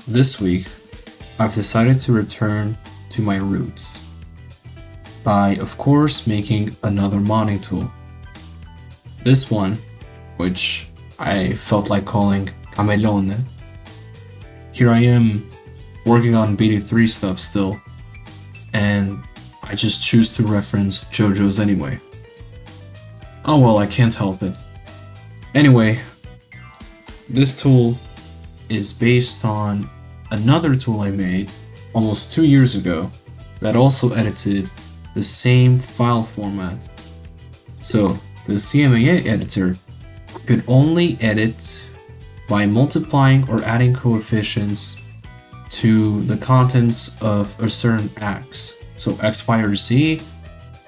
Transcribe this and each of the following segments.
this week, I've decided to return to my roots by, of course, making another modding tool. This one, which I felt like calling CAMelone. Here I am working on beta 3 stuff still, and I just choose to reference JoJo's anyway. Oh well, I can't help it. Anyway, this tool is based on another tool I made almost 2 years ago that also edited the same file format. So the CMAn editor could only edit by multiplying or adding coefficients to the contents of a certain ax. So x, y, or z,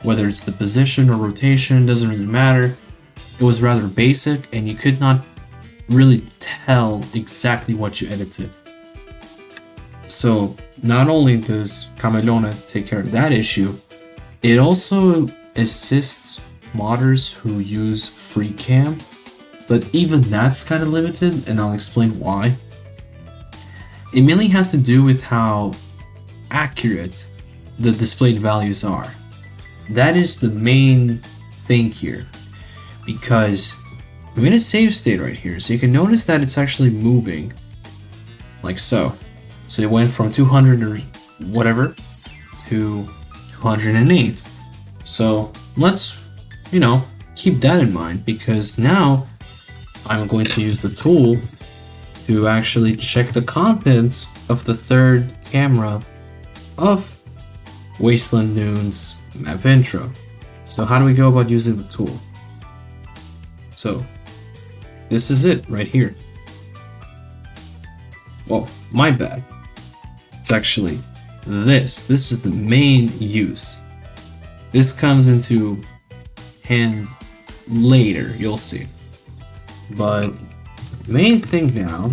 whether it's the position or rotation, doesn't really matter. It was rather basic and you could not really tell exactly what you edited. So not only does ChimiChamo take care of that issue, it also assists modders who use Freecam, but even that's kind of limited, and I'll explain why. It mainly has to do with how accurate the displayed values are. That is the main thing here, because I'm in a save state right here, so you can notice that it's actually moving, like so. So it went from 200 or whatever to 208. So let's, keep that in mind, because now I'm going to use the tool to actually check the contents of the third camera of Wasteland Noon's map intro. So how do we go about using the tool? So this is it right here. Well, my bad. It's actually this. This is the main use. This comes into hand later, you'll see. But the main thing now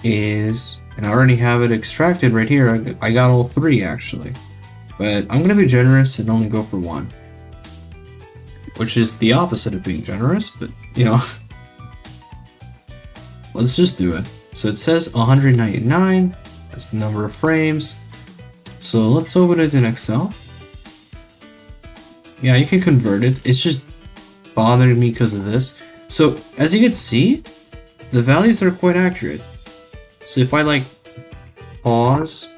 is, and I already have it extracted right here, I got all three actually. But I'm gonna be generous and only go for one. Which is the opposite of being generous, but let's just do it. So it says 199, that's the number of frames. So let's open it in Excel. Yeah, you can convert it. It's just bothering me because of this. So as you can see, the values are quite accurate. So if I pause,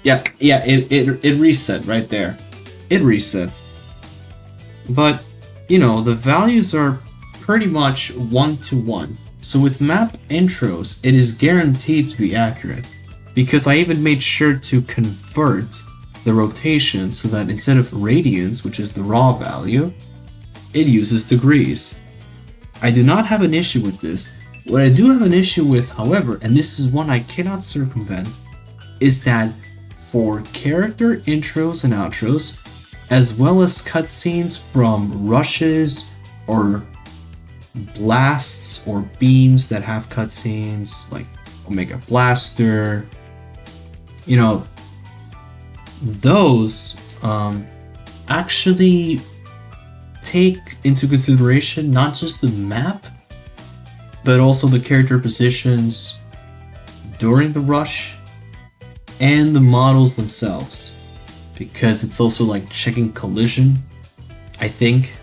it reset right there. It reset. But the values are pretty much 1-to-1. So with map intros, it is guaranteed to be accurate, because I even made sure to convert the rotation so that instead of radians, which is the raw value, it uses degrees. I do not have an issue with this. What I do have an issue with, however, and this is one I cannot circumvent, is that for character intros and outros, as well as cutscenes from rushes or blasts or beams that have cutscenes like Omega Blaster, those actually take into consideration not just the map, but also the character positions during the rush and the models themselves, because it's also checking collision, I think.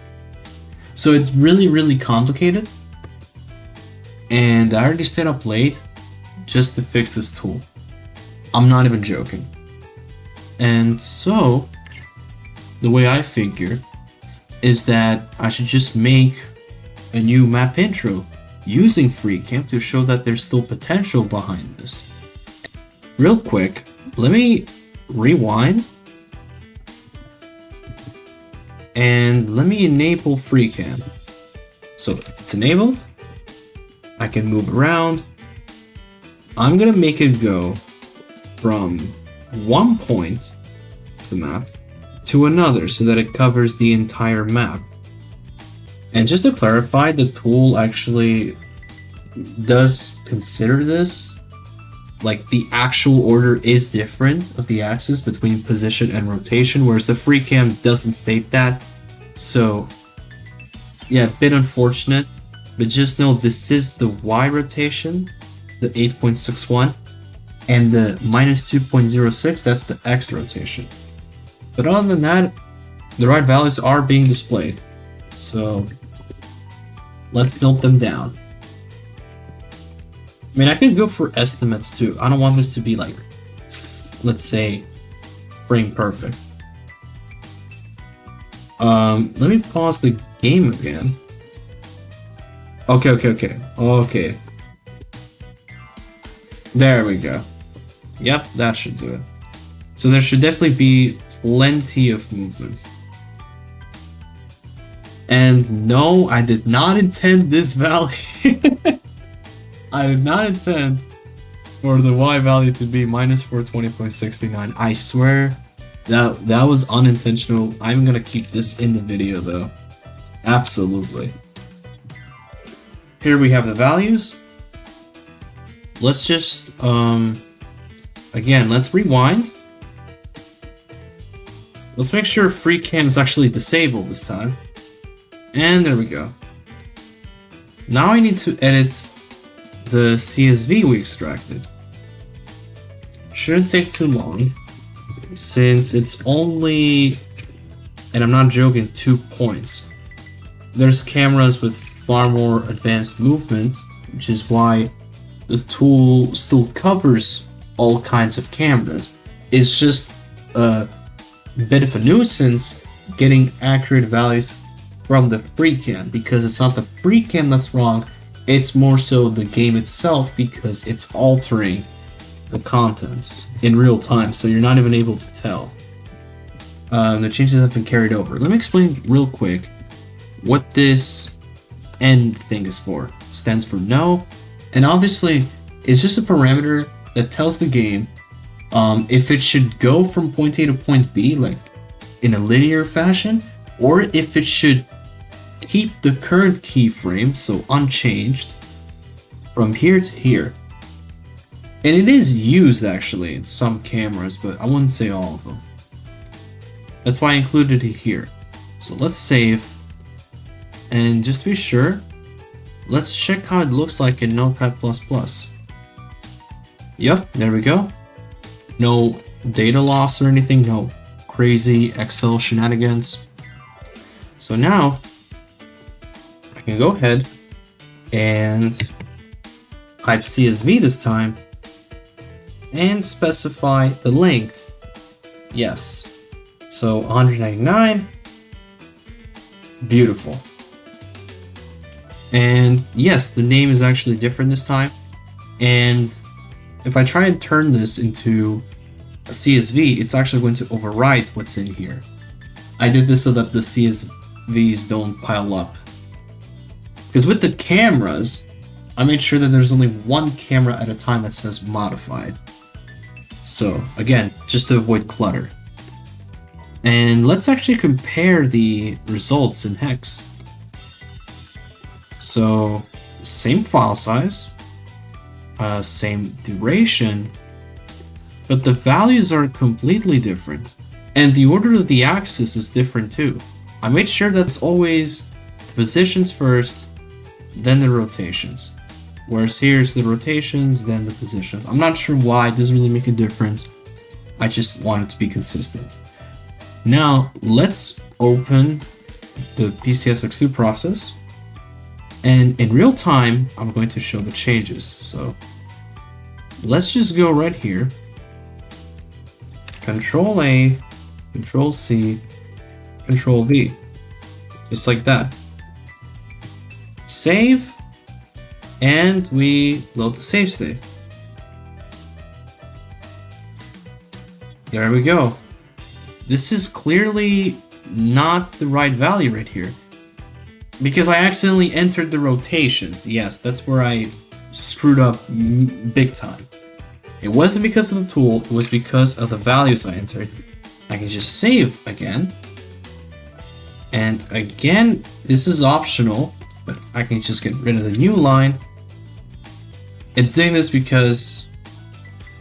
So it's really, really complicated, and I already stayed up late just to fix this tool. I'm not even joking. And so, the way I figure is that I should just make a new map intro using Freecam to show that there's still potential behind this. Real quick, let me rewind and let me enable Freecam. So it's enabled. I can move around. I'm gonna make it go from one point of the map to another so that it covers the entire map. And just to clarify, the tool actually does consider this. The actual order is different of the axis between position and rotation, whereas the Freecam doesn't state that. So yeah, a bit unfortunate. but just know this is the Y rotation, the 8.61, and the minus 2.06, that's the X rotation. But other than that, the right values are being displayed. So let's note them down. I mean, I could go for estimates too. I don't want this to be like, let's say, frame perfect. Let me pause the game again. Okay. There we go. Yep, that should do it. So there should definitely be plenty of movement. And no, I did not intend this value. I did not intend for the Y value to be minus 420.69. I swear that was unintentional. I'm gonna keep this in the video though. Absolutely. Here we have the values. Let's just, again, let's rewind. Let's make sure Freecam is actually disabled this time. And there we go. Now I need to edit the CSV we extracted. Shouldn't take too long, since it's only, and I'm not joking, 2 points. There's cameras with far more advanced movement, which is why the tool still covers all kinds of cameras. It's just a bit of a nuisance getting accurate values from the Freecam, because it's not the Freecam that's wrong, it's more so the game itself, because it's altering the contents in real time, so you're not even able to tell. The changes have been carried over. Let me explain real quick what this end thing is for. It stands for no, and obviously it's just a parameter that tells the game if it should go from point A to point B, like in a linear fashion, or if it should keep the current keyframe, so unchanged, from here to here. And it is used actually in some cameras, but I wouldn't say all of them. That's why I included it here. So let's save, and just to be sure, let's check how it looks like in Notepad++. Yep, there we go. No data loss or anything, no crazy Excel shenanigans. So now I can go ahead and type CSV this time and specify the length. Yes, so 199. Beautiful. And yes, the name is actually different this time. And if I try and turn this into a CSV, it's actually going to overwrite what's in here. I did this so that the CSVs don't pile up. Because with the cameras, I made sure that there's only one camera at a time that says modified. So again, just to avoid clutter. And let's actually compare the results in hex. So same file size, same duration, but the values are completely different. And the order of the axis is different too. I made sure that it's always the positions first, then the rotations. Whereas here's the rotations, then the positions. I'm not sure why, it doesn't really make a difference. I just want it to be consistent. Now, let's open the PCSX2 process. And in real time, I'm going to show the changes. So let's just go right here. Control A, Control C, Control V. Just like that. Save. And we load the save state. There we go. This is clearly not the right value right here, because I accidentally entered the rotations. Yes, that's where I screwed up big time. It wasn't because of the tool, it was because of the values I entered. I can just save again. And again, this is optional, but I can just get rid of the new line. It's doing this because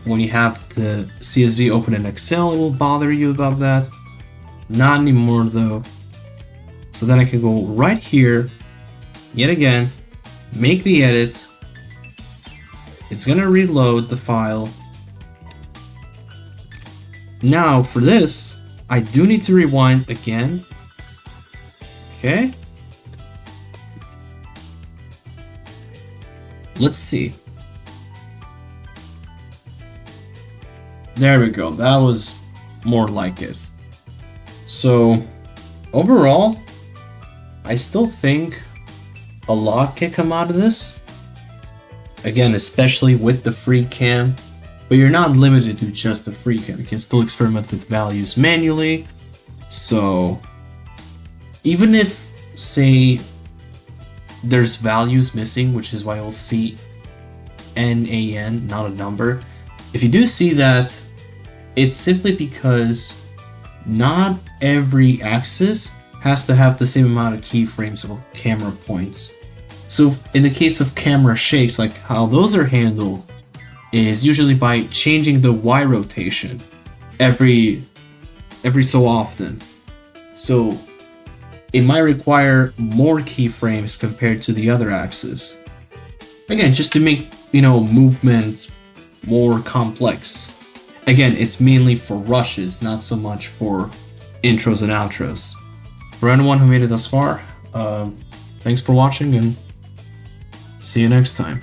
when you have the CSV open in Excel, it will bother you about that. Not anymore though. So then I can go right here, yet again, make the edit. It's gonna reload the file. Now for this, I do need to rewind again. Okay. Let's see. There we go. That was more like it. So overall, I still think a lot can come out of this. Again, especially with the Freecam, but you're not limited to just the Freecam. You can still experiment with values manually. So even if, say, there's values missing, which is why you'll see NaN, not a number. If you do see that, it's simply because not every axis has to have the same amount of keyframes or camera points. So in the case of camera shakes, like how those are handled is usually by changing the Y rotation every so often. So it might require more keyframes compared to the other axis. Again, just to make, movement more complex. Again, it's mainly for rushes, not so much for intros and outros. For anyone who made it thus far, thanks for watching and see you next time.